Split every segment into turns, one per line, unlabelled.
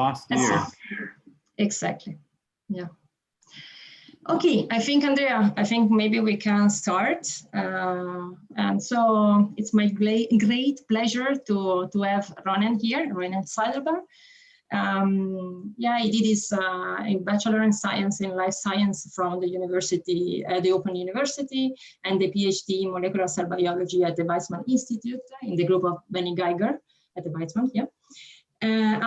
lost year.
Exactly. Yeah. Okay, I think, Andrea, I think maybe we can start. And so it's my great pleasure to have Ronen here, Ronen Zaidel-Bar. Yeah, he did his Bachelor in Science in Life Science from the university, the Open University, and the PhD in Molecular Cell Biology at the Weizmann Institute in the group of Benny Geiger at the Weizmann, yeah.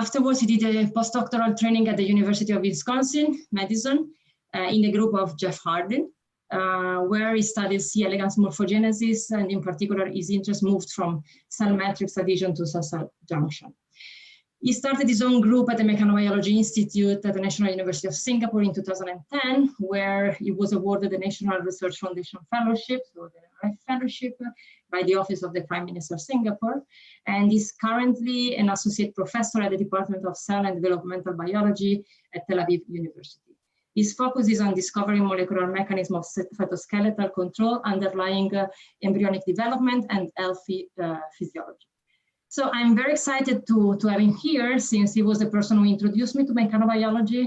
Afterwards, he did a postdoctoral training at the University of Wisconsin, Madison, in the group of Jeff Hardin, where he studied C. elegans morphogenesis, and in particular, his interest moved from cell matrix adhesion to cell junction. He started his own group at the Mechanobiology Institute at the National University of Singapore in 2010, where he was awarded the National Research Foundation Fellowship, so the NRF Fellowship, by the Office of the Prime Minister of Singapore, and is currently an associate professor at the Department of Cell and Developmental Biology at Tel Aviv University. His focus is on discovering molecular mechanisms of cytoskeletal control underlying embryonic development and healthy physiology. So I'm very excited to have him here, since he was the person who introduced me to mechanobiology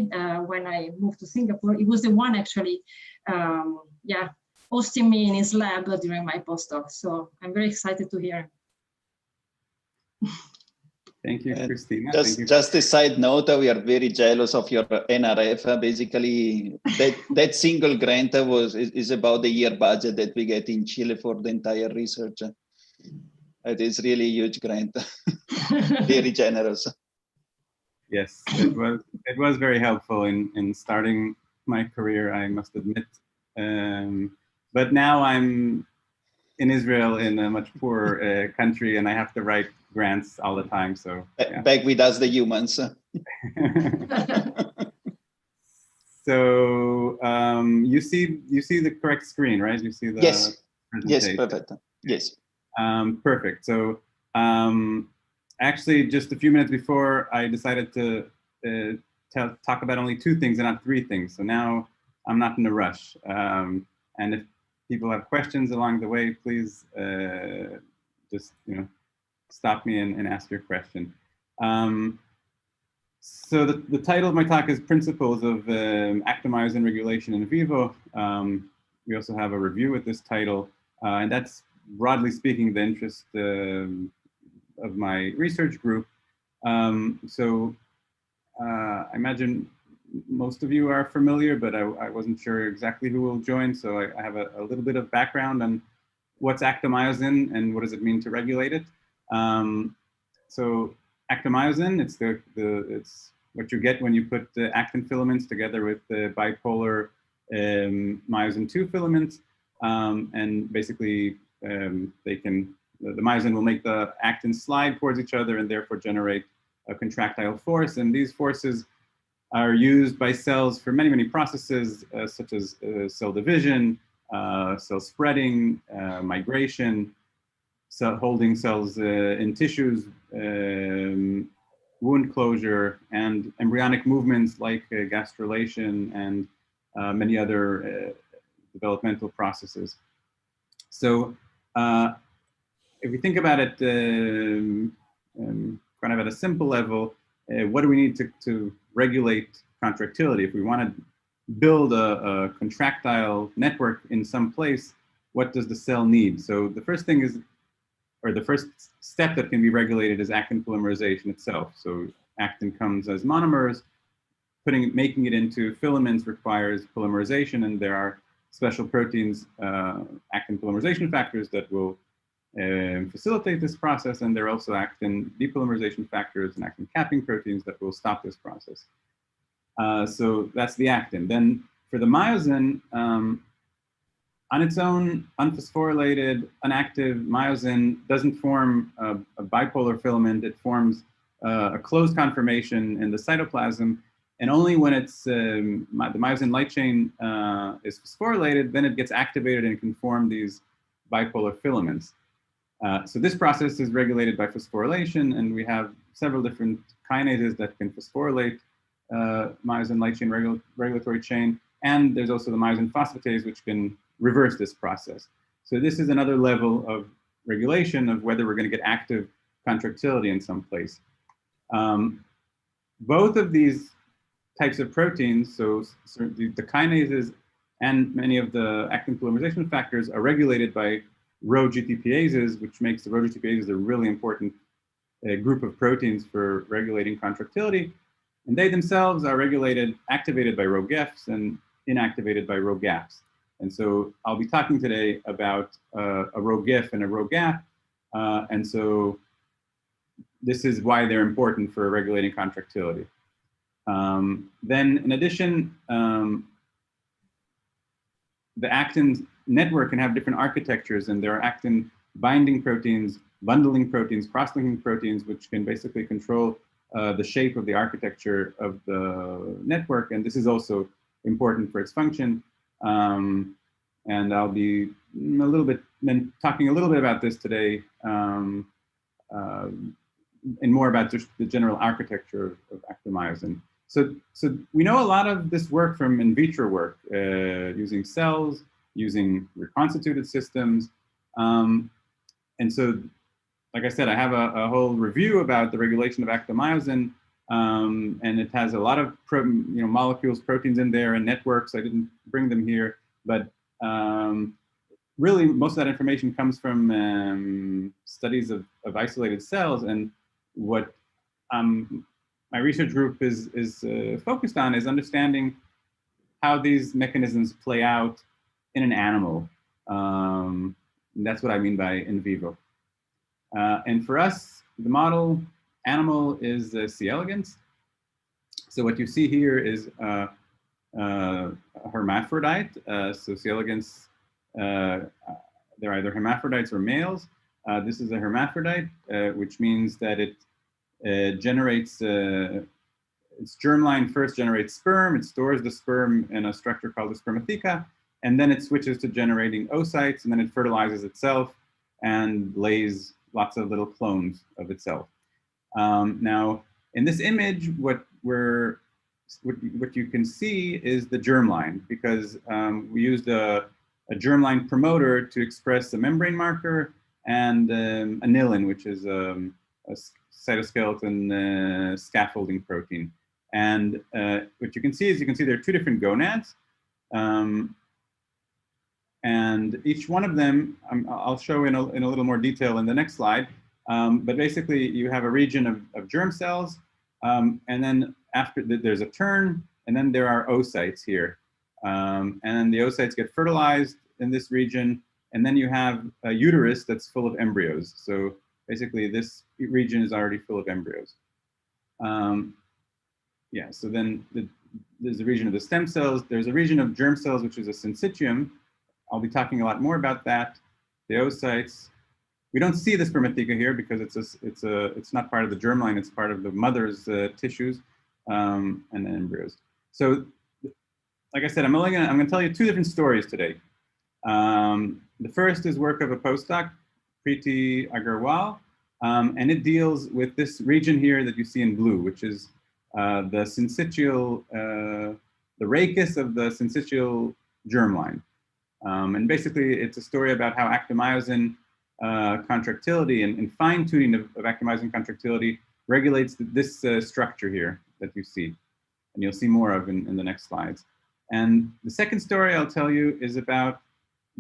when I moved to Singapore. He was the one actually, yeah, hosting me in his lab during my postdoc. So I'm very excited to hear him.
Thank you, Christina.
Just a side note, we are very jealous of your NRF. Basically, that single grant is about the year budget that we get in Chile for the entire research. It is really a huge grant, very generous.
Yes, it was very helpful in starting my career, I must admit. But now I'm in Israel, in a much poorer country, and I have to write grants all the time. So yeah.
Back with us, the humans.
So you see the correct screen, right? You see the
yes, perfect. Yes.
Perfect. So actually, just a few minutes before, I decided to talk about only 2 things and not 3 things. So now I'm not in a rush. And if people have questions along the way, please just stop me and ask your question. So the title of my talk is Principles of Actomyosin Regulation in Vivo. We also have a review with this title, and that's broadly speaking the interest of my research group. So I imagine most of you are familiar, but I wasn't sure exactly who will join. So I have a little bit of background on what's actomyosin and what does it mean to regulate it. So actomyosin, it's what you get when you put actin filaments together with the bipolar myosin 2 filaments, and basically the myosin will make the actin slide towards each other and therefore generate a contractile force. And these forces are used by cells for many, many processes, such as cell division, cell spreading, migration, holding cells in tissues, wound closure, and embryonic movements like gastrulation and many other developmental processes. So if we think about it kind of at a simple level, what do we need to regulate contractility? If we want to build a contractile network in some place, what does the cell need? So the first thing is, or the first step that can be regulated is actin polymerization itself. So actin comes as monomers, making it into filaments requires polymerization, and there are special proteins, actin polymerization factors, that will facilitate this process, and there are also actin depolymerization factors and actin capping proteins that will stop this process. So that's the actin. Then for the myosin, on its own, unphosphorylated, inactive myosin doesn't form a bipolar filament. It forms a closed conformation in the cytoplasm, and only when it's the myosin light chain is phosphorylated, then it gets activated and can form these bipolar filaments. So this process is regulated by phosphorylation, and we have several different kinases that can phosphorylate myosin light chain regulatory chain, and there's also the myosin phosphatase, which can reverse this process. So this is another level of regulation of whether we're going to get active contractility in some place. both of these types of proteins, so the kinases and many of the actin polymerization factors are regulated by Rho GTPases, which makes the Rho GTPases a really important group of proteins for regulating contractility. And they themselves are activated by Rho GEFs and inactivated by Rho GAPs. And so I'll be talking today about a Rho GEF and a Rho GAP. And so this is why they're important for regulating contractility. Then in addition, the actin network can have different architectures, and there are actin binding proteins, bundling proteins, cross-linking proteins, which can basically control the shape of the architecture of the network. And this is also important for its function. And I'll be talking a little bit about this today, and more about just the general architecture of actomyosin. So we know a lot of this work from in vitro work, using cells, using reconstituted systems. And so, like I said, I have a whole review about the regulation of actomyosin, and it has a lot of molecules, proteins in there, and networks. I didn't bring them here, but really most of that information comes from studies of isolated cells. And what my research group is focused on is understanding how these mechanisms play out in an animal. And that's what I mean by in vivo. And for us, the model animal is C. elegans. So what you see here is a hermaphrodite. So C. elegans, they're either hermaphrodites or males. This is a hermaphrodite, which means that it generates, its germline first generates sperm, it stores the sperm in a structure called the spermatheca, and then it switches to generating oocytes, and then it fertilizes itself and lays lots of little clones of itself. Now, in this image, what you can see is the germline, because we used a germline promoter to express a membrane marker and anilin, which is a cytoskeleton scaffolding protein. And what you can see there are two different gonads. And each one of them, I'll show in a little more detail in the next slide. But basically, you have a region of germ cells, and then after there's a turn, and then there are oocytes here. And then the oocytes get fertilized in this region, and then you have a uterus that's full of embryos. So basically, this region is already full of embryos. Yeah, so then there's a region of the stem cells. There's a region of germ cells, which is a syncytium. I'll be talking a lot more about that. The oocytes. We don't see the spermatheca here because it's not part of the germline. It's part of the mother's tissues and the embryos. So, like I said, I'm going to tell you two different stories today. The first is work of a postdoc, Preeti Agarwal, and it deals with this region here that you see in blue, which is the syncytial, the rachis of the syncytial germline. And basically, it's a story about how actomyosin contractility and fine-tuning of actomyosin contractility regulates this structure here that you see. And you'll see more of in the next slides. And the second story I'll tell you is about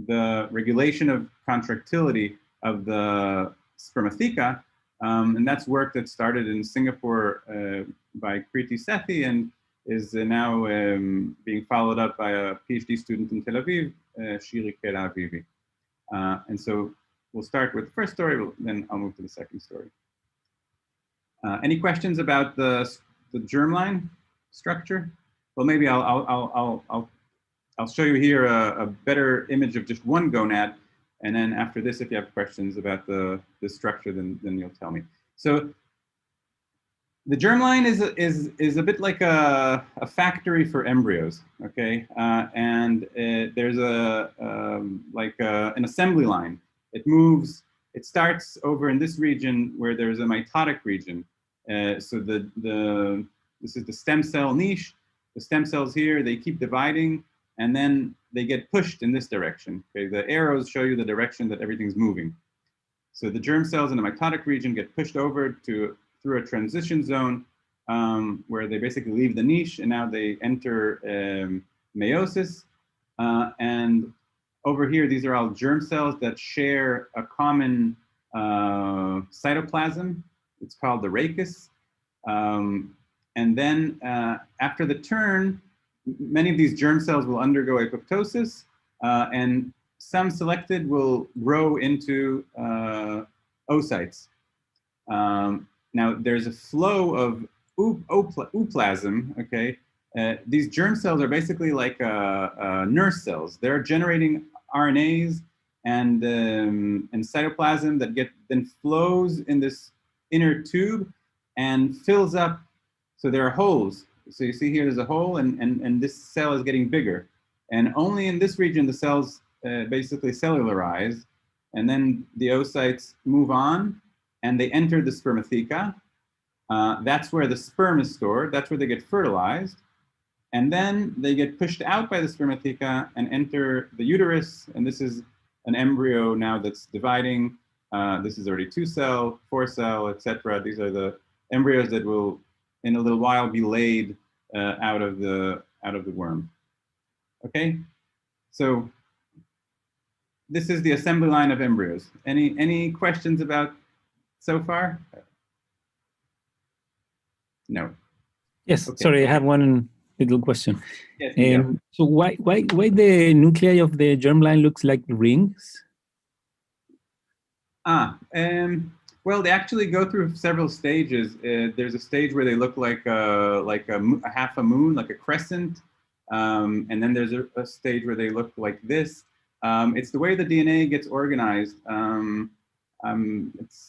the regulation of contractility of the spermatheca. And that's work that started in Singapore by Kriti Sethi and is now being followed up by a PhD student in Tel Aviv, Shiri Kera Avivi. And so we'll start with the first story, then I'll move to the second story. Any questions about the germline structure? Well, maybe I'll show you here a better image of just one gonad, and then after this, if you have questions about the structure, then you'll tell me. So the germline is a bit like a factory for embryos, okay? And there's an assembly line. It moves. It starts over in this region where there's a mitotic region. So this is the stem cell niche. The stem cells here, they keep dividing, and then they get pushed in this direction. Okay, the arrows show you the direction that everything's moving. So the germ cells in the mitotic region get pushed over through a transition zone, where they basically leave the niche and now they enter meiosis. And over here, these are all germ cells that share a common cytoplasm. It's called the rachis. And then after the turn, many of these germ cells will undergo apoptosis, and some selected will grow into oocytes. Now, there's a flow of ooplasm, okay? These germ cells are basically like nurse cells. They're generating RNAs and cytoplasm that then flows in this inner tube and fills up. So there are holes. So you see here there's a hole, and this cell is getting bigger. And only in this region the cells basically cellularize, and then the oocytes move on and they enter the spermatheca. That's where the sperm is stored. That's where they get fertilized. And then they get pushed out by the spermatheca and enter the uterus. And this is an embryo now that's dividing. This is already 2-cell, 4-cell, etc. These are the embryos that will, in a little while, be laid out of the worm. Okay, so this is the assembly line of embryos. Any questions about so far? No.
Yes.
Okay.
Sorry, I have one little question.
Yes, yeah.
So why the nuclei of the germline looks like rings?
Well, they actually go through several stages. There's a stage where they look like a half a moon, like a crescent, and then there's a stage where they look like this. It's the way the DNA gets organized.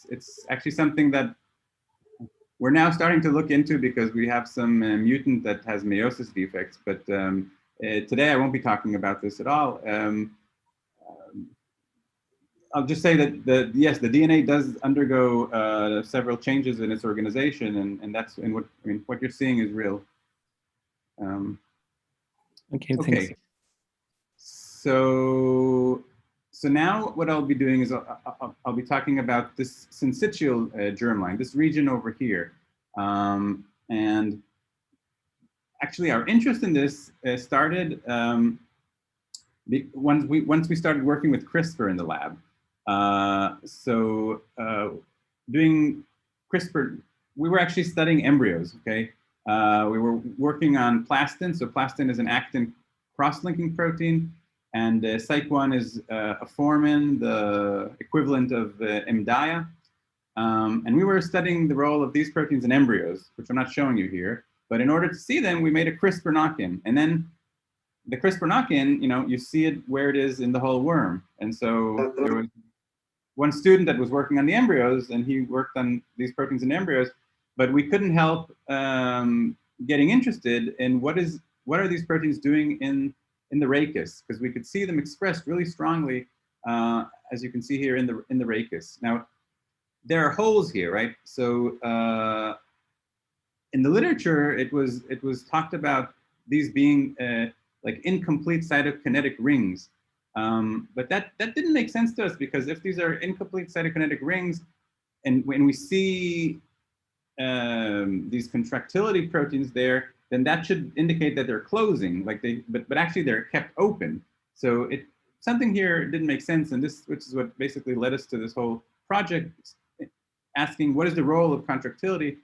It's actually something that we're now starting to look into because we have some mutant that has meiosis defects. But today I won't be talking about this at all. I'll just say that yes, the DNA does undergo several changes in its organization, and that's what you're seeing is real.
Okay, thanks.
So now what I'll be doing is I'll be talking about this syncytial germline, this region over here, and actually our interest in this started once we started working with CRISPR in the lab. Doing CRISPR, we were actually studying embryos, okay? We were working on plastin. So plastin is an actin cross-linking protein, and Cyc1 is a formin, the equivalent of MDIA. And we were studying the role of these proteins in embryos, which I'm not showing you here. But in order to see them, we made a CRISPR knock-in. And then the CRISPR knock-in, you see it where it is in the whole worm. And so there was one student that was working on the embryos, and he worked on these proteins in embryos, but we couldn't help getting interested in what are these proteins doing in the rachis, because we could see them expressed really strongly, as you can see here in the rachis. Now, there are holes here, right? So in the literature, it was talked about these being like incomplete cytokinetic rings. But that didn't make sense to us, because if these are incomplete cytokinetic rings, and when we see these contractility proteins there, then that should indicate that they're closing, but actually they're kept open. So something here didn't make sense, and which is what basically led us to this whole project, asking what is the role of contractility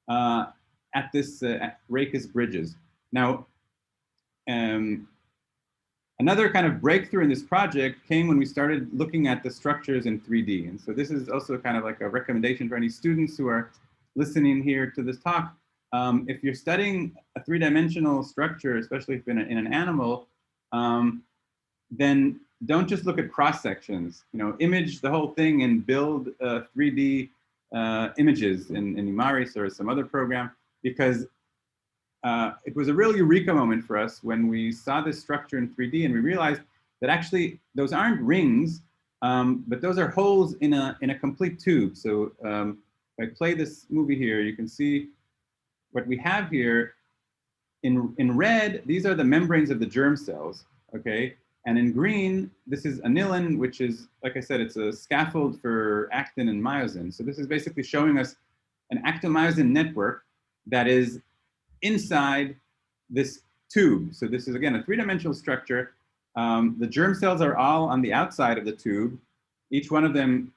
at this rachis bridges. Now, another kind of breakthrough in this project came when we started looking at the structures in 3D. And so this is also kind of like a recommendation for any students who are listening here to this talk. If you're studying a 3-dimensional structure, especially if in an animal, then don't just look at cross sections. Image the whole thing and build 3D images in Imaris or some other program, because it was a real eureka moment for us when we saw this structure in 3D, and we realized that actually those aren't rings, but those are holes in a complete tube. So if I play this movie here, you can see what we have here. In red, these are the membranes of the germ cells, okay? And in green, this is anilin, which is, like I said, it's a scaffold for actin and myosin. So this is basically showing us an actin-myosin network that is inside this tube. So this is, again, a three-dimensional structure. The germ cells are all on the outside of the tube. Each one of them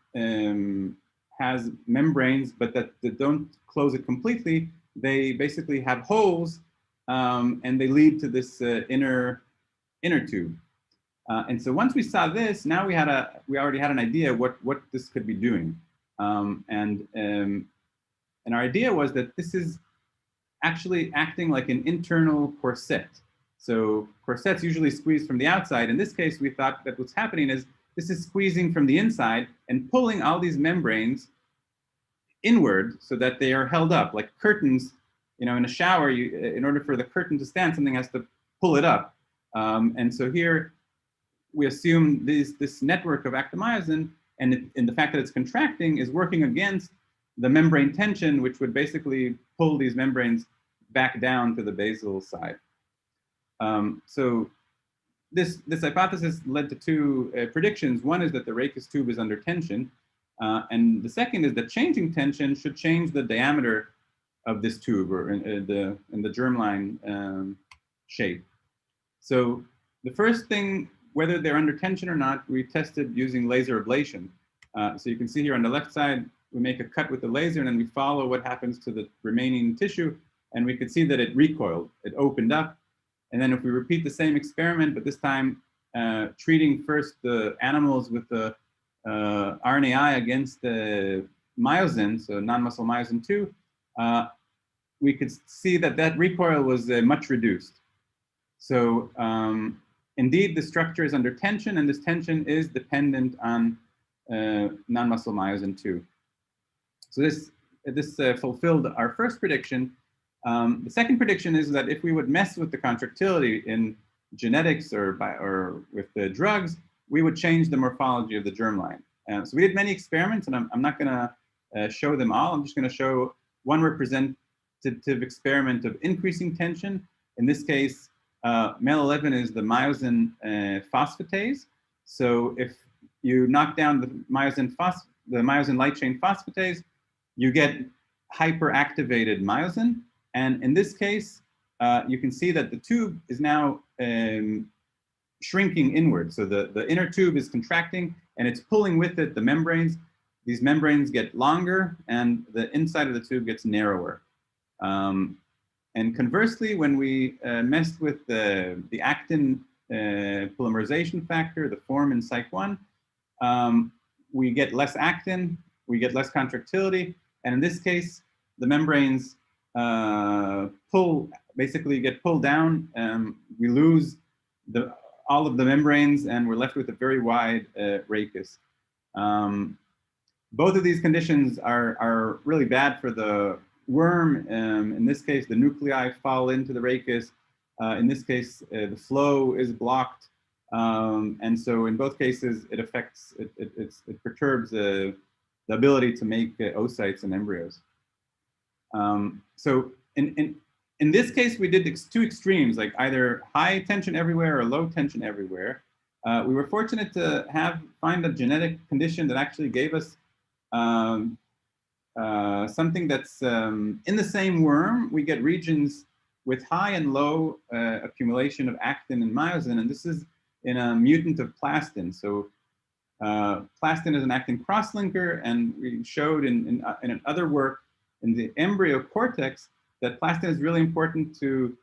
has membranes, but that don't close it completely. They basically have holes, and they lead to this inner tube. And so once we saw this, now we already had an idea what this could be doing. And our idea was that this is actually acting like an internal corset. So corsets usually squeeze from the outside. In this case, we thought that what's happening is this is squeezing from the inside and pulling all these membranes inward so that they are held up like curtains. You know, in a shower, in order for the curtain to stand, something has to pull it up. And so here we assume this network of actomyosin and the fact that it's contracting is working against the membrane tension, which would basically pull these membranes back down to the basal side. So this hypothesis led to two predictions. One is that the rachis tube is under tension, and the second is that changing tension should change the diameter of this tube, or in the germline shape. So the first thing, whether they're under tension or not, we tested using laser ablation. So you can see here on the left side, we make a cut with the laser, and then we follow what happens to the remaining tissue, and we could see that it recoiled, it opened up. And then if we repeat the same experiment, but this time treating first the animals with the RNAi against the myosin, so non-muscle myosin 2, we could see that recoil was much reduced. So indeed, the structure is under tension, and this tension is dependent on non-muscle myosin 2. So this fulfilled our first prediction. The second prediction is that if we would mess with the contractility in genetics or with the drugs, we would change the morphology of the germline. So we did many experiments, and I'm not going to show them all. I'm just going to show one representative experiment of increasing tension. In this case, MEL11 is the myosin phosphatase. So if you knock down the myosin light chain phosphatase, you get hyperactivated myosin. And in this case, you can see that the tube is now shrinking inward. So the inner tube is contracting, and it's pulling with it the membranes. These membranes get longer, and the inside of the tube gets narrower. And conversely, when we messed with the actin polymerization factor, the form in Psych1, we get less actin, we get less contractility, and in this case, the membranes basically get pulled down. We lose all of the membranes, and we're left with a very wide rachis. Both of these conditions are really bad for the worm. In this case, the nuclei fall into the rachis. In this case, the flow is blocked. And so in both cases, it affects, it perturbs the ability to make oocytes and embryos. So in this case, we did two extremes, like either high tension everywhere or low tension everywhere. We were fortunate to find a genetic condition that actually gave us something that's in the same worm. We get regions with high and low accumulation of actin and myosin, and this is in a mutant of plastin. So plastin is an actin crosslinker, and we showed in another work in the embryo cortex that plastin is really important to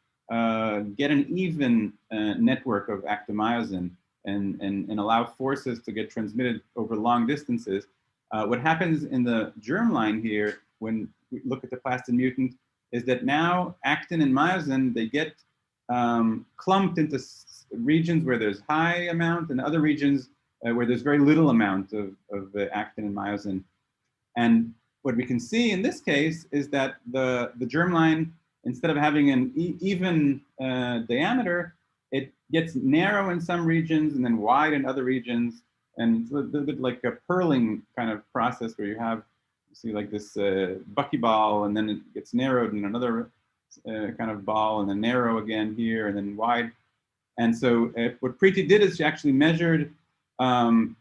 get an even network of actomyosin and allow forces to get transmitted over long distances. What happens in the germline here, when we look at the plastin mutant, is that now actin and myosin, they get clumped into regions where there's high amount and other regions where there's very little amount of actin and myosin. And what we can see in this case is that the germline, instead of having an even diameter, it gets narrow in some regions and then wide in other regions. And it's a little bit like a purling kind of process where you see like this buckyball, and then it gets narrowed in another kind of ball, and then narrow again here, and then wide. And so what Preeti did is she actually measured, the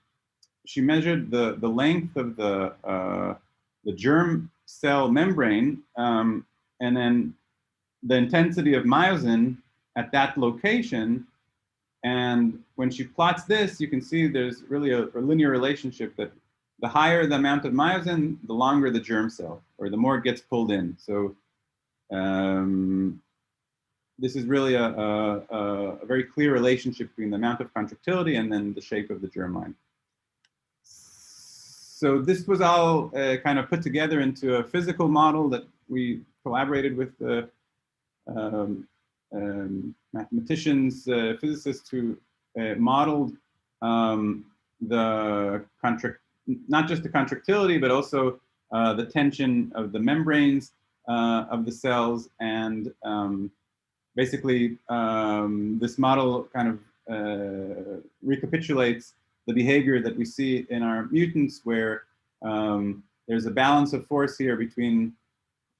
length of the germ cell membrane, and and then the intensity of myosin at that location. And when she plots this, you can see there's really a linear relationship that the higher the amount of myosin, the longer the germ cell, or the more it gets pulled in. So this is really a very clear relationship between the amount of contractility and then the shape of the germline. So this was all kind of put together into a physical model that we collaborated with mathematicians, physicists who modeled not just the contractility, but also the tension of the membranes of the cells. And basically, this model kind of recapitulates the behavior that we see in our mutants, where there's a balance of force here between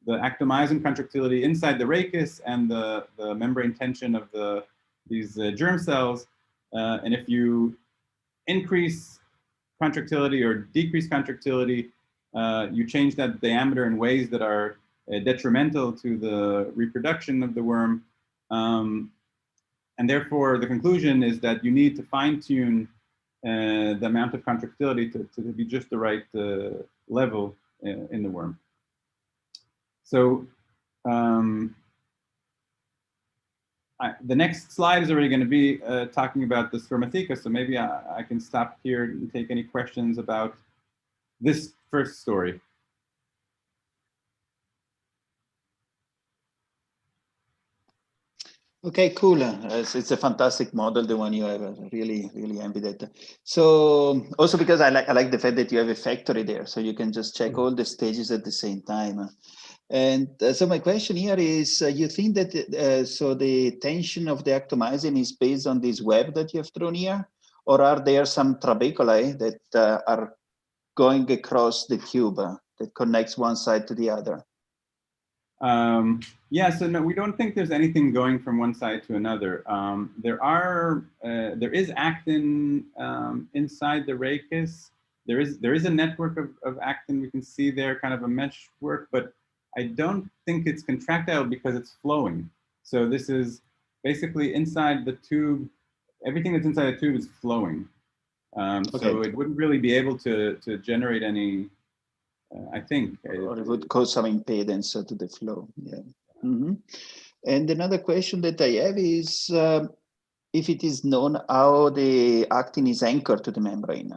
the actomyosin contractility inside the rachis and the membrane tension of these germ cells. And if you increase contractility or decrease contractility, you change that diameter in ways that are detrimental to the reproduction of the worm. And therefore, the conclusion is that you need to fine-tune the amount of contractility to be just the right level in the worm. So the next slide is already going to be talking about the spermatheca. So maybe I can stop here and take any questions about this first story.
Okay, cool. It's a fantastic model, the one you have. Really, really envy that. So also because I like the fact that you have a factory there, so you can just check all the stages at the same time. And so my question here is, you think that so the tension of the actomyosin is based on this web that you have drawn here, or are there some trabeculae that are going across the tube that connects one side to the other?
Yeah, so no, we don't think there's anything going from one side to another. There is actin inside the rachis. There is a network of actin we can see there, kind of a mesh work, but I don't think it's contractile because it's flowing. So this is basically inside the tube. Everything that's inside the tube is flowing. Okay. So it wouldn't really be able to generate any. I think.
Or it would cause some impedance to the flow. Yeah. Mm-hmm. And another question that I have is if it is known how the actin is anchored to the membrane.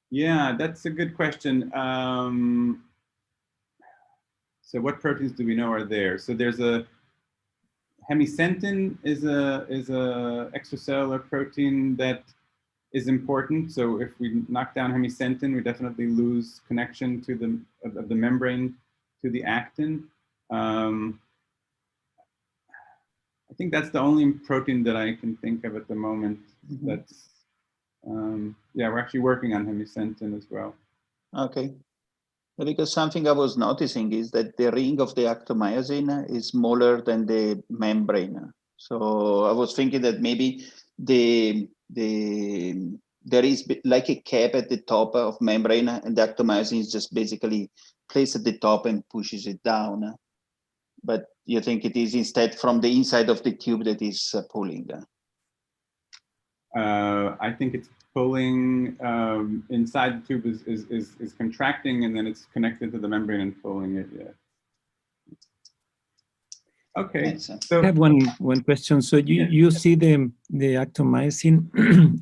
Yeah, that's a good question. So what proteins do we know are there? So there's a hemicentin is a extracellular protein that is important. So if we knock down hemicentin, we definitely lose connection to the membrane to the actin. I think that's the only protein that I can think of at the moment. Mm-hmm. That's yeah, we're actually working on hemicentin as well.
Okay. Because something I was noticing is that the ring of the actomyosin is smaller than the membrane. So I was thinking that maybe there is like a cap at the top of membrane, and the actomyosin is just basically placed at the top and pushes it down. But you think it is instead from the inside of the tube that is pulling?
I think it's pulling inside the tube is contracting, and then it's connected to the membrane and pulling it. Yeah. Okay.
So I have one question. So you see the actomyosin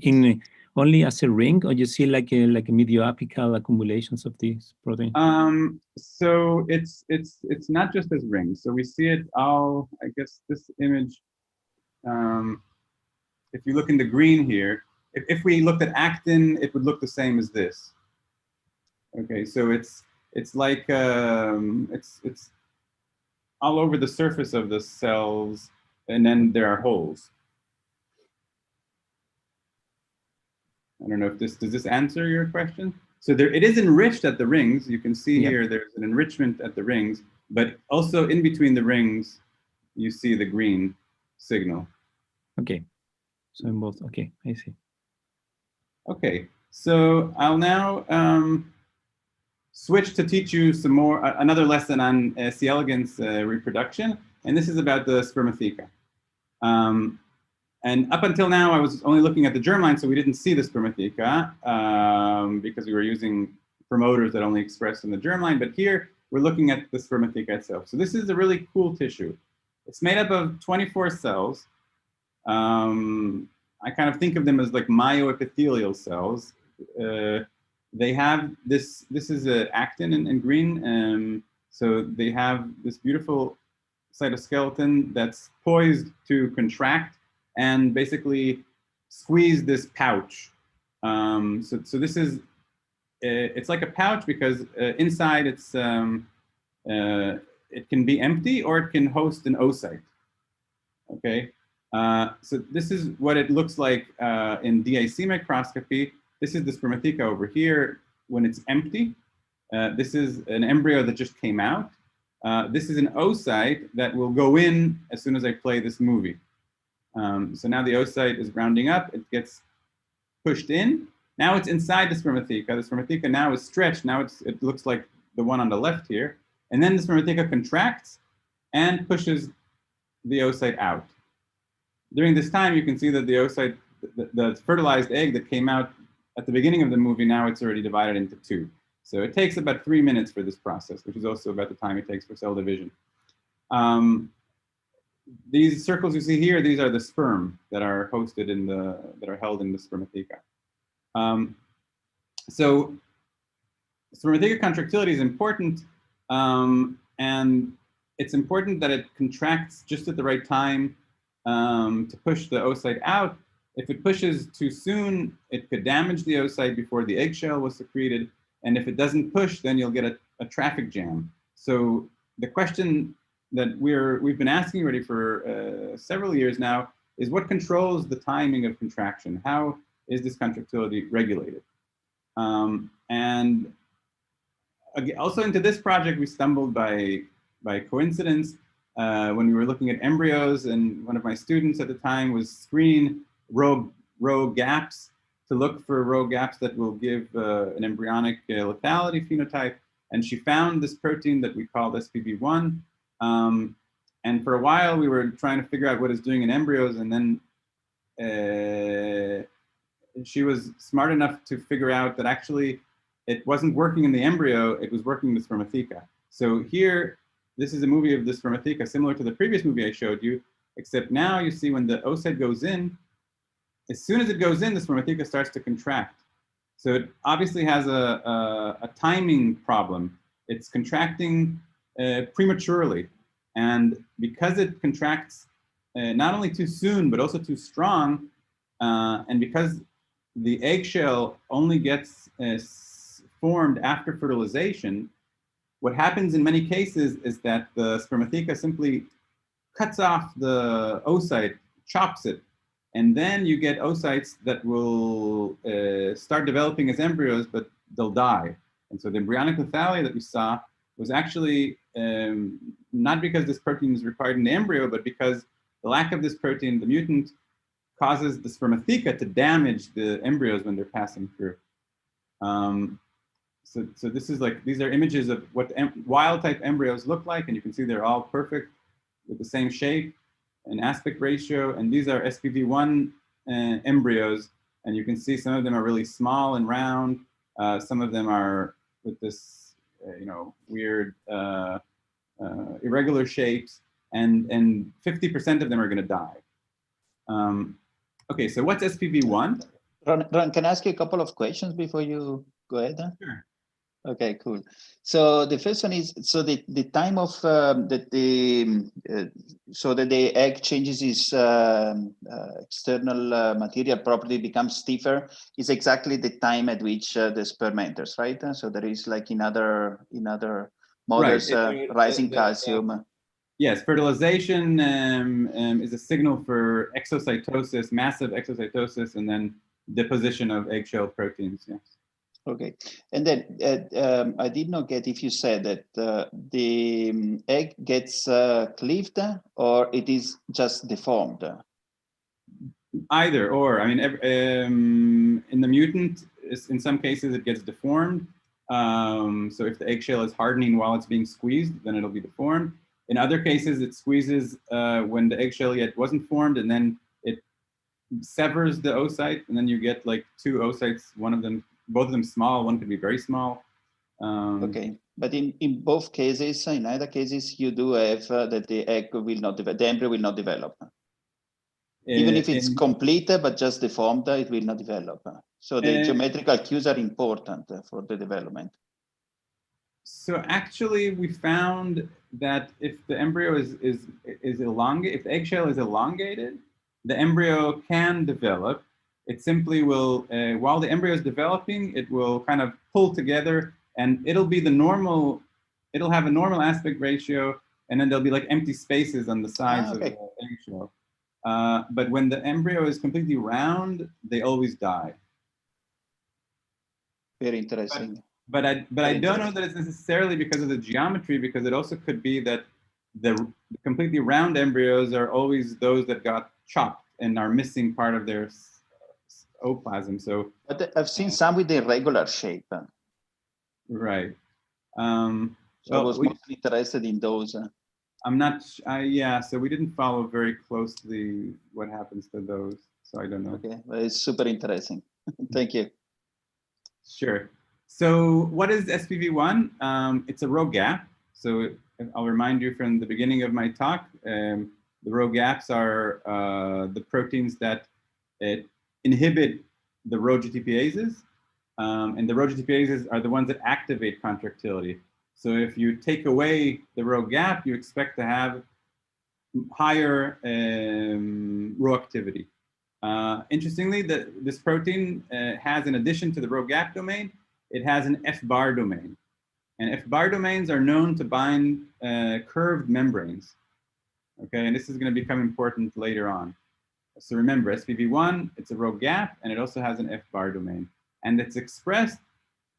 in only as a ring, or you see like a medioapical accumulations of these proteins?
So it's not just as rings. So we see it all. I guess this image. If you look in the green here, if we looked at actin, it would look the same as this. Okay, so it's like it's all over the surface of the cells, and then there are holes. I don't know if does this answer your question? So it is enriched at the rings. You can see here there's an enrichment at the rings, but also in between the rings, you see the green signal.
Okay. So in both, okay, I see.
Okay, so I'll now switch to teach you some more, another lesson on C. elegans reproduction, and this is about the spermatheca. And up until now, I was only looking at the germline, so we didn't see the spermatheca because we were using promoters that only express in the germline, but here we're looking at the spermatheca itself. So this is a really cool tissue. It's made up of 24 cells. I kind of think of them as like myoepithelial cells. They have this is actin in green. So they have this beautiful cytoskeleton that's poised to contract and basically squeeze this pouch. So this is, it's like a pouch because inside it's, it can be empty or it can host an oocyte, okay? So this is what it looks like in DIC microscopy. This is the spermatheca over here when it's empty. This is an embryo that just came out. This is an oocyte that will go in as soon as I play this movie. So now the oocyte is rounding up, it gets pushed in. Now it's inside the spermatheca. The spermatheca now is stretched. Now it looks like the one on the left here. And then the spermatheca contracts and pushes the oocyte out. During this time, you can see that the oocyte, the fertilized egg that came out at the beginning of the movie, now it's already divided into two. So it takes about 3 minutes for this process, which is also about the time it takes for cell division. These circles you see here, these are the sperm that are hosted in the, that are held in the spermatheca. So spermatheca contractility is important, and it's important that it contracts just at the right time to push the oocyte out. If it pushes too soon, it could damage the oocyte before the eggshell was secreted. And if it doesn't push, then you'll get a traffic jam. So the question that we've been asking already for several years now is what controls the timing of contraction? How is this contractility regulated? And also into this project, we stumbled by coincidence when we were looking at embryos, and one of my students at the time was screening row gaps to look for row gaps that will give an embryonic lethality phenotype. And she found this protein that we called SPB1. And for a while, we were trying to figure out what it's doing in embryos. And then she was smart enough to figure out that actually it wasn't working in the embryo, it was working in the spermatheca. So here, this is a movie of the spermatheca similar to the previous movie I showed you, except now you see when the oocyte goes in, as soon as it goes in, the spermatheca starts to contract. So it obviously has a timing problem. It's contracting prematurely. And because it contracts not only too soon, but also too strong, and because the eggshell only gets formed after fertilization, what happens in many cases is that the spermatheca simply cuts off the oocyte, chops it, and then you get oocytes that will start developing as embryos, but they'll die. And so the embryonic lethality that we saw was actually not because this protein is required in the embryo, but because the lack of this protein, the mutant, causes the spermatheca to damage the embryos when they're passing through. So this is like, these are images of what wild type embryos look like, and you can see they're all perfect with the same shape and aspect ratio. And these are SPV1 embryos, and you can see some of them are really small and round. Some of them are with this, weird, irregular shapes, and 50% of them are going to die. Okay, so what's SPV1?
Ron, can I ask you a couple of questions before you go ahead?
Sure.
Okay, cool. So the first one is, so the time of so that the egg changes its external material property, becomes stiffer, is exactly the time at which the sperm enters, right? So there is like in other models,
Right.
rising calcium.
Yes, fertilization is a signal for exocytosis, massive exocytosis, and then deposition of eggshell proteins. Yes.
Okay, and then I did not get if you said that the egg gets cleaved or it is just deformed.
Either or. I mean, in the mutant, in some cases it gets deformed. So if the eggshell is hardening while it's being squeezed, then it'll be deformed. In other cases, it squeezes when the eggshell yet wasn't formed, and then it severs the oocyte, and then you get like two oocytes, both of them small, one could be very small.
Okay, but in both cases, in either cases, you do have that the egg will not develop, the embryo will not develop. Even if it's complete, but just deformed, it will not develop. So the geometrical cues are important for the development.
So actually, we found that if the embryo is elongated, if the eggshell is elongated, the embryo can develop. It simply will, while the embryo is developing, it will kind of pull together, and it'll be the normal. It'll have a normal aspect ratio, and then there'll be like empty spaces on the sides of the eggshell. But when the embryo is completely round, they always die.
Very interesting.
But I don't know that it's necessarily because of the geometry, because it also could be that the completely round embryos are always those that got chopped and are missing part of their oplasm. So,
but I've seen some with the irregular shape.
Right.
So I was mostly interested in those.
I'm not. Yeah. So we didn't follow very closely what happens to those. So I don't know.
Okay, well, it's super interesting. Thank you.
Sure. So what is SPV1? It's a row gap. So I'll remind you from the beginning of my talk, the row gaps are the proteins that inhibit the row GTPases. And the row GTPases are the ones that activate contractility. So if you take away the row gap, you expect to have higher row activity. Interestingly, this protein has, in addition to the row gap domain, it has an F-bar domain. And F-bar domains are known to bind curved membranes. Okay, and this is going to become important later on. So remember, SPV1, it's a row gap, and it also has an F-bar domain. And it's expressed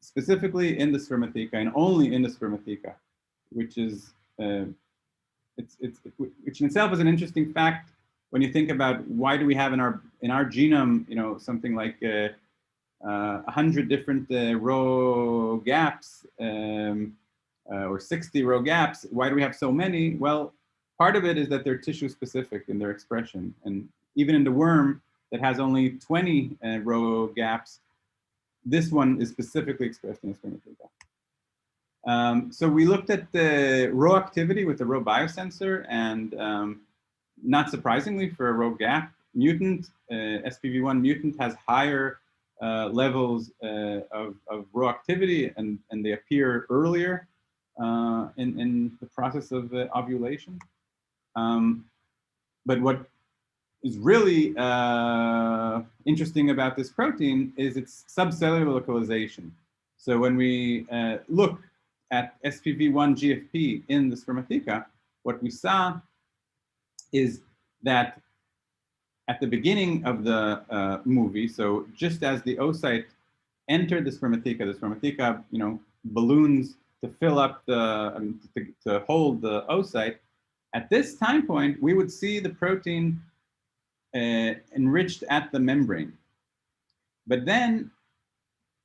specifically in the spermatheca and only in the spermatheca, which is, which in itself is an interesting fact when you think about why do we have in our genome, you know, something like 100 different row gaps or 60 row gaps. Why do we have so many? Well, part of it is that they're tissue specific in their expression. And even in the worm that has only 20 row gaps, this one is specifically expressed in the spermatheca. So we looked at the row activity with the row biosensor, and not surprisingly, for a row gap mutant, SPV1 mutant has higher levels of row activity, and they appear earlier in the process of ovulation. But what is really interesting about this protein is its subcellular localization. So when we look at SPV1 GFP in the spermatheca, what we saw is that at the beginning of the movie, so just as the oocyte entered the spermatheca, you know, balloons to fill up the, to hold the oocyte. At this time point, we would see the protein enriched at the membrane. But then,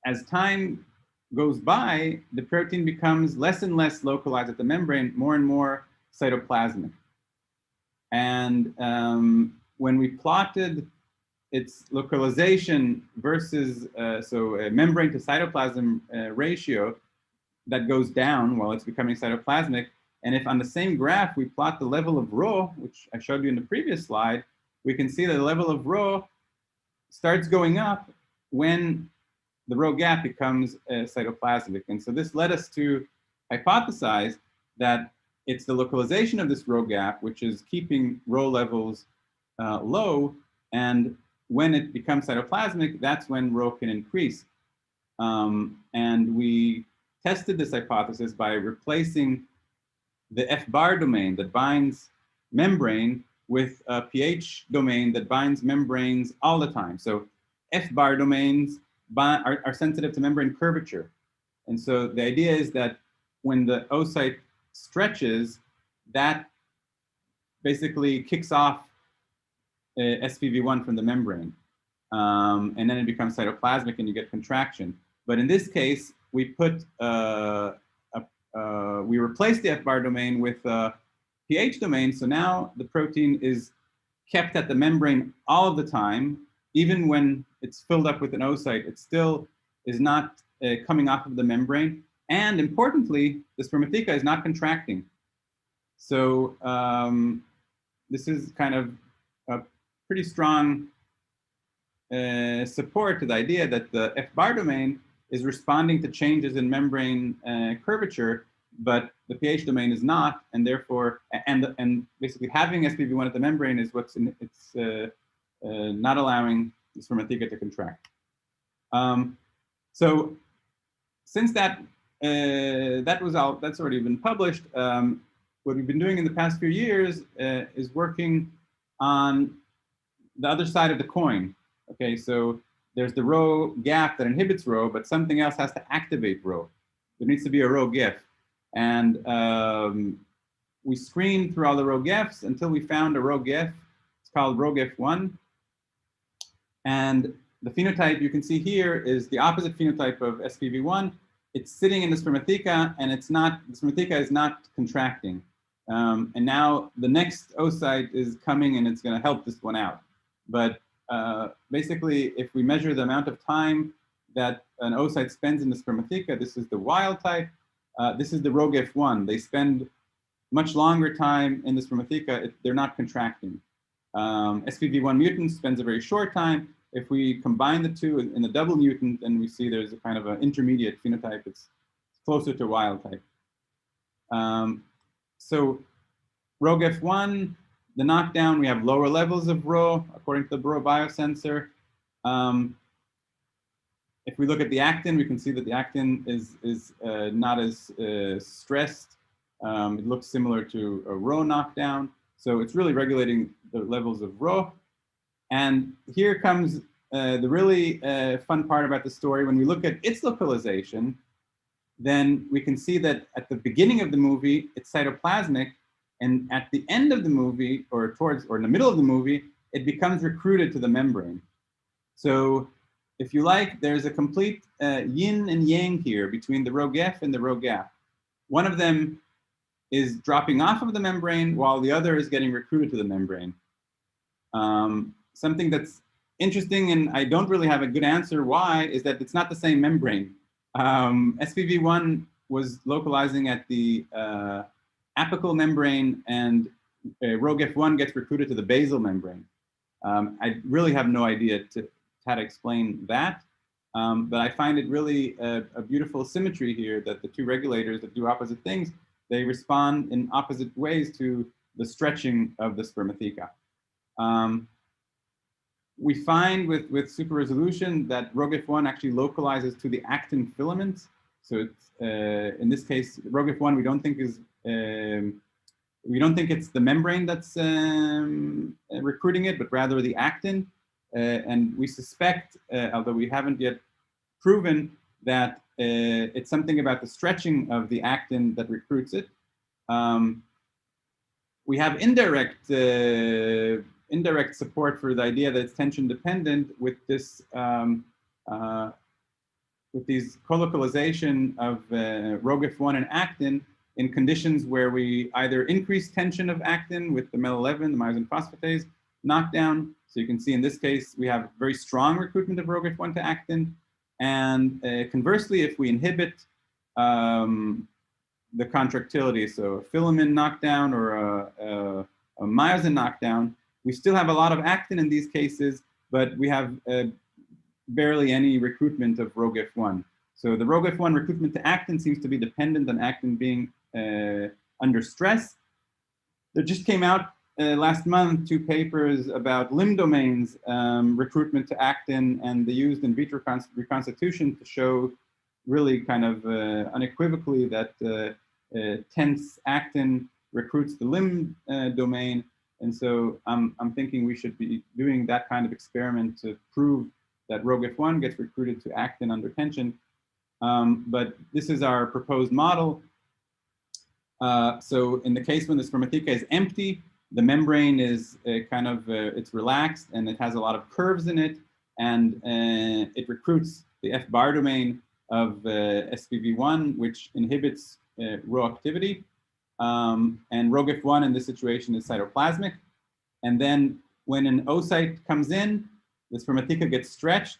as time goes by, the protein becomes less and less localized at the membrane, more and more cytoplasmic. And when we plotted its localization versus, so a membrane to cytoplasm ratio that goes down while it's becoming cytoplasmic, and if on the same graph we plot the level of Rho, which I showed you in the previous slide, we can see that the level of Rho starts going up when the Rho gap becomes cytoplasmic. And so this led us to hypothesize that it's the localization of this Rho gap which is keeping Rho levels low, and when it becomes cytoplasmic, that's when Rho can increase. And we tested this hypothesis by replacing the F-bar domain that binds membrane with a pH domain that binds membranes all the time. So F-bar domains are sensitive to membrane curvature. And so the idea is that when the oocyte stretches, that basically kicks off SPV1 from the membrane. And then it becomes cytoplasmic and you get contraction. But in this case, we put we replaced the F-bar domain with a pH domain. So now the protein is kept at the membrane all of the time, even when it's filled up with an oocyte. It still is not coming off of the membrane. And importantly, the spermatheca is not contracting. So this is kind of a pretty strong support to the idea that the F-bar domain is responding to changes in membrane curvature, but the pH domain is not, and therefore, and basically having SPV1 at the membrane is what's not allowing the spermatheca to contract. So since that's already been published, what we've been doing in the past few years is working on the other side of the coin. Okay, so there's the Rho gap that inhibits Rho, but something else has to activate Rho. There needs to be a Rho GIF. And we screened through all the Rho GIFs until we found a Rho GIF. It's called Rho GIF1. And the phenotype you can see here is the opposite phenotype of SPV1. It's sitting in the spermatheca, and it's not, the spermatheca is not contracting. And now the next oocyte is coming, and it's going to help this one out. But basically, if we measure the amount of time that an oocyte spends in the spermatheca, this is the wild type. This is the Rho GIF1. They spend much longer time in the spermatheca. They're not contracting. SPV1 mutant spends a very short time. If we combine the two in the double mutant, then we see there's a kind of an intermediate phenotype. It's closer to wild type. So Rho GIF1, the knockdown, we have lower levels of Rho, according to the Rho biosensor. If we look at the actin, we can see that the actin is not as stressed. It looks similar to a Rho knockdown. So it's really regulating the levels of Rho. And here comes the really fun part about the story. When we look at its localization, then we can see that at the beginning of the movie, it's cytoplasmic. And at the end of the movie, or in the middle of the movie, it becomes recruited to the membrane. So if you like, there's a complete yin and yang here between the Rho GIF and the Rho gap. One of them is dropping off of the membrane while the other is getting recruited to the membrane. Something that's interesting, and I don't really have a good answer why, is that it's not the same membrane. SPV1 was localizing at the apical membrane, and Rho GIF1 gets recruited to the basal membrane. I really have no idea how to explain that, but I find it really a beautiful symmetry here that the two regulators that do opposite things, they respond in opposite ways to the stretching of the spermatheca. We find with super resolution that Rho GIF1 actually localizes to the actin filaments. So it's, in this case, Rho GIF1 we don't think it's the membrane that's recruiting it, but rather the actin. And we suspect, although we haven't yet proven, that it's something about the stretching of the actin that recruits it. We have indirect support for the idea that it's tension dependent with this with these co-localization of Rho GIF1 and actin in conditions where we either increase tension of actin with the MEL11, the myosin phosphatase knockdown. So you can see in this case, we have very strong recruitment of Rho GIF1 to actin. And conversely, if we inhibit the contractility, so a filament knockdown or a myosin knockdown, we still have a lot of actin in these cases, but we have barely any recruitment of Rho GIF1. So the Rho GIF1 recruitment to actin seems to be dependent on actin being under stress. There just came out last month 2 papers about limb domains recruitment to actin, and they used in vitro reconstitution to show really kind of unequivocally that tense actin recruits the limb domain. And so I'm thinking we should be doing that kind of experiment to prove that Rho GIF1 gets recruited to actin under tension. But this is our proposed model. So in the case when the spermatheca is empty, the membrane is it's relaxed and it has a lot of curves in it, and it recruits the F-bar domain of SPV1, which inhibits Rho activity. And ROGIF1 in this situation is cytoplasmic. And then when an oocyte comes in, the spermatheca gets stretched.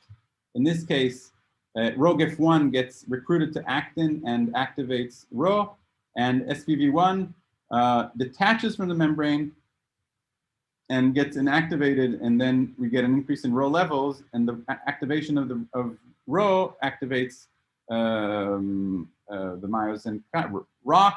In this case, ROGIF1 gets recruited to actin and activates Rho, and SPV1 detaches from the membrane and gets inactivated, and then we get an increase in Rho levels, and the activation of Rho activates the myosin Rho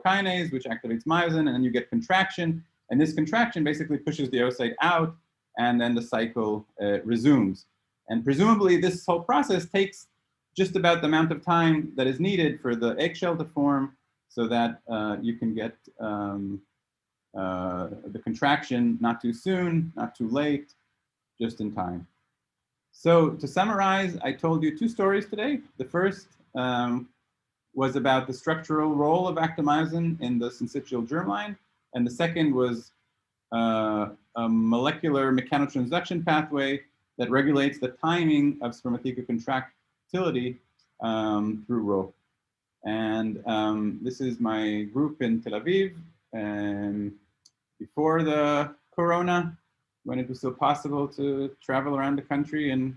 kinase, which activates myosin, and then you get contraction, and this contraction basically pushes the oocyte out, and then the cycle resumes. And presumably this whole process takes just about the amount of time that is needed for the eggshell to form, so that you can get the contraction not too soon, not too late, just in time. So to summarize, I told you 2 stories today. The first was about the structural role of actomyosin in the syncytial germline, and the second was a molecular mechanotransduction pathway that regulates the timing of spermatheca contractility through Rho. And this is my group in Tel Aviv, and before the corona, when it was still possible to travel around the country and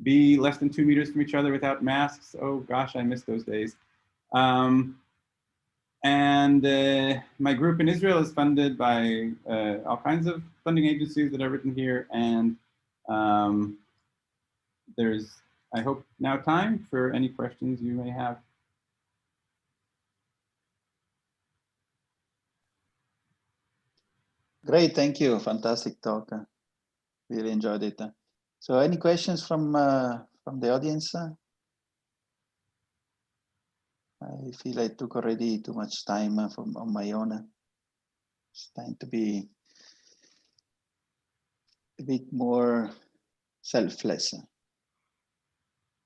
be less than 2 meters from each other without masks. Oh gosh, I miss those days. My group in Israel is funded by all kinds of funding agencies that are written here, and there's, I hope, now time for any questions you may have.
Great, thank you. Fantastic talk. Really enjoyed it. So any questions from the audience? I feel I took already too much time on my own. It's time to be a bit more selfless.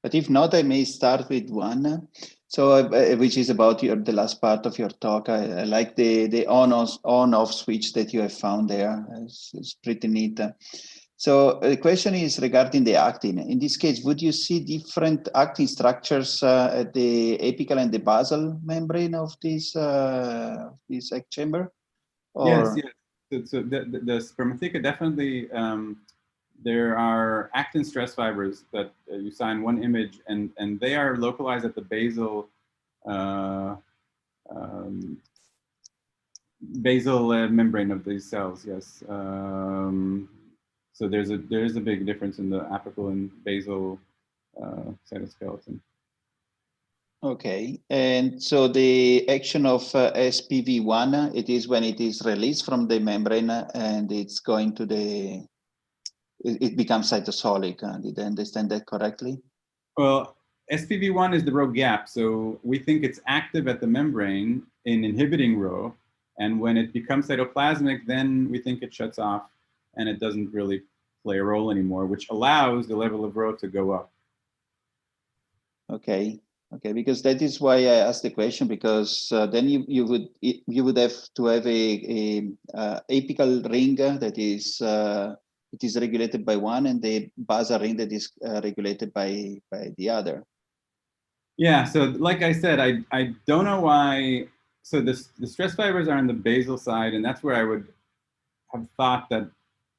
But if not, I may start with one. So, which is about the last part of your talk. I like the on-off switch that you have found there. It's pretty neat. So the question is regarding the actin. In this case, would you see different actin structures at the apical and the basal membrane of this egg chamber? Or...
Yes. So the spermatheca definitely. There are actin stress fibers that you saw in one image, and they are localized at the basal membrane of these cells. Yes. So there is a big difference in the apical and basal cytoskeleton.
Okay, and so the action of SPV1, it is when it is released from the membrane and it's going to the. It becomes cytosolic. Did I understand that correctly?
Well, SPV1 is the Rho gap. So we think it's active at the membrane in inhibiting Rho. And when it becomes cytoplasmic, then we think it shuts off and it doesn't really play a role anymore, which allows the level of Rho to go up.
Okay. Okay, because that is why I asked the question, because then you would have to have a apical ring that is it is regulated by one, and the basal ring that is regulated by the other.
Yeah, so like I said, I don't know why. So the stress fibers are on the basal side, and that's where I would have thought that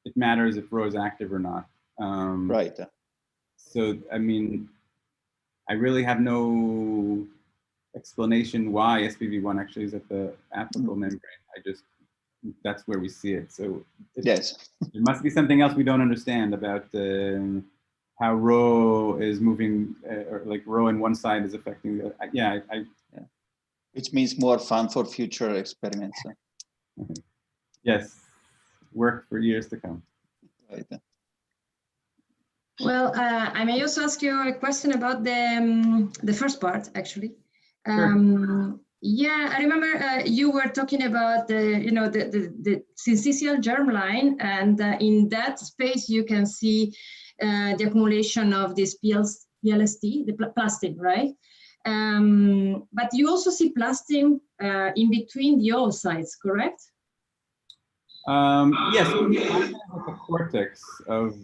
it matters if Rho is active or not.
Right.
So, I mean, I really have no explanation why SPV1 actually is at the apical membrane. That's where we see it. So
yes,
there must be something else we don't understand about how Rho is moving, or like Rho in one side is affecting the. Yeah.
Which means more fun for future experiments.
Yes, work for years to come.
Right.
Well, I may also ask you a question about the first part, actually.
Sure.
Yeah, I remember you were talking about the syncytial germline, and in that space you can see the accumulation of this PLST, the plastine, right? But you also see plastine in between the oocytes, correct?
Yes, the cortex of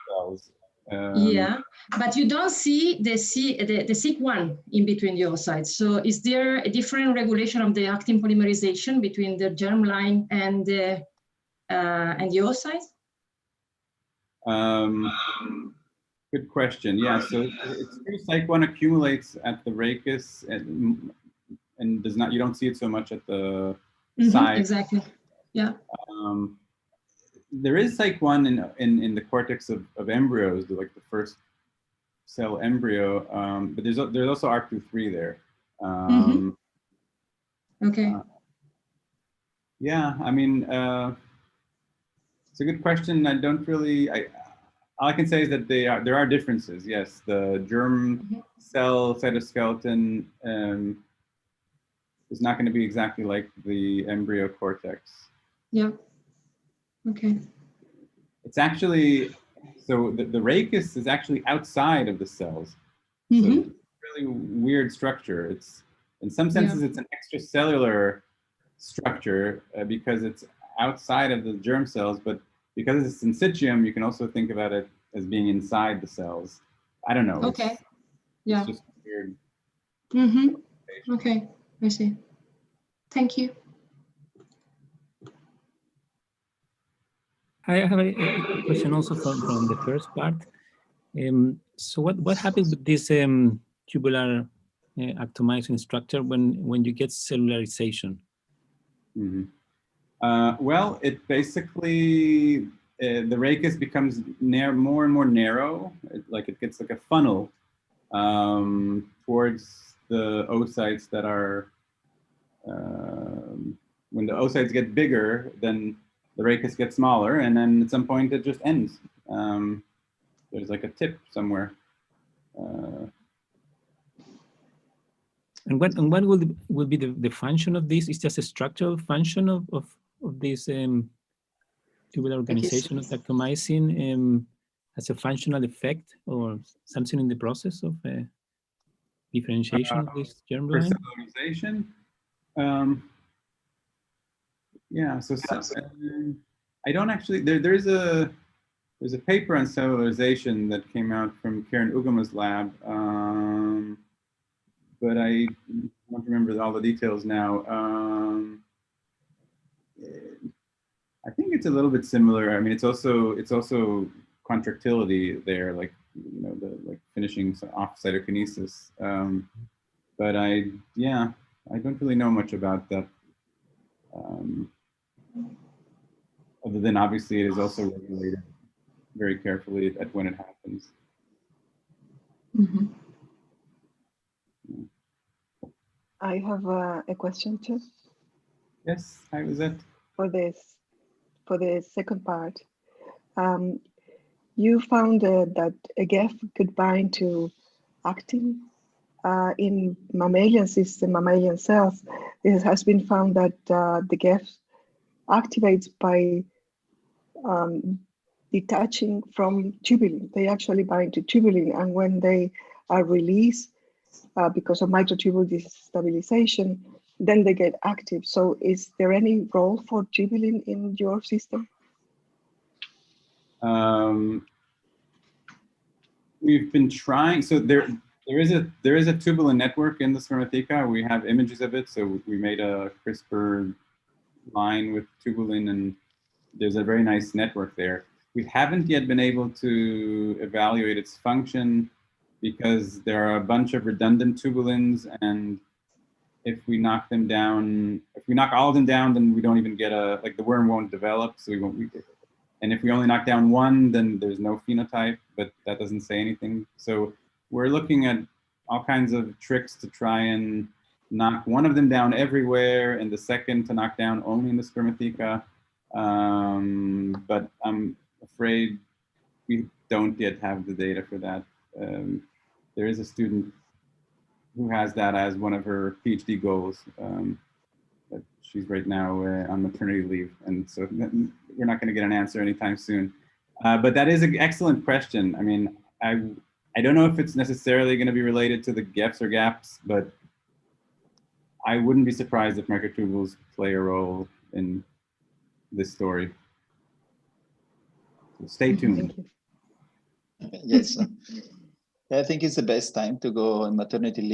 cells.
Yeah, but you don't see the SIG1 in between the oocytes. So is there a different regulation of the actin polymerization between the germline and the oocytes?
Good question. Yeah, so it's true, SIG1 accumulates at the rachis and does not. You don't see it so much at the side.
Exactly. Yeah.
There is SIG1 in the cortex of embryos, like the first cell embryo, but there's also ARP23 there.
Okay.
Yeah, I mean, it's a good question. I don't really. All I can say is that there are differences. Yes, the germ cell cytoskeleton is not going to be exactly like the embryo cortex.
Yeah. Okay.
It's actually, so the rachis is actually outside of the cells. So it's a really weird structure. It's, in some senses, it's an extracellular structure because it's outside of the germ cells, but because it's in situ, you can also think about it as being inside the cells. I don't know.
Okay.
It's just weird.
Okay, I see. Thank you.
I have a question also from the first part. So what happens with this tubular actomyosin structure when you get cellularization?
Well, it basically, the rachis becomes more and more narrow. It gets like a funnel towards the oocytes that are, when the oocytes get bigger, then the rachis gets smaller, and then at some point it just ends. There's like a tip somewhere.
And what will be the function of this? Is just a structural function of this tubular organization of actomyosin as a functional effect, or something in the process of differentiation of this germline?
For cellularization? Yeah, so I don't actually, there's a paper on cellularization that came out from Karen Ugama's lab, but I don't remember all the details now. I think it's a little bit similar. I mean, it's also contractility there, like, you know, the finishing off cytokinesis. But I don't really know much about that. Other than obviously it is also regulated very carefully at when it happens.
I have a question too.
Yes, hi, Lizette.
For the second part, you found that a GEF could bind to actin in mammalian system, mammalian cells. It has been found that the GEF activates by detaching from tubulin. They actually bind to tubulin, and when they are released because of microtubule destabilization, then they get active. So is there any role for tubulin in your system?
We've been trying, so there is a tubulin network in the spermatheca. We have images of it, so we made a CRISPR line with tubulin, and there's a very nice network there. We haven't yet been able to evaluate its function because there are a bunch of redundant tubulins, and if we knock them down, if we knock all of them down, then we don't even get like the worm won't develop, so we won't. And if we only knock down one, then there's no phenotype, but that doesn't say anything. So we're looking at all kinds of tricks to try and knock one of them down everywhere, and the second to knock down only in the spermatheca. But I'm afraid we don't yet have the data for that. There is a student who has that as one of her PhD goals, but she's right now on maternity leave, and so we're not going to get an answer anytime soon. But that is an excellent question. I mean, I don't know if it's necessarily going to be related to the GEFs or GAPs, but I wouldn't be surprised if microtubules play a role in this story. So stay tuned.
Yes. I think it's the best time to go on maternity leave.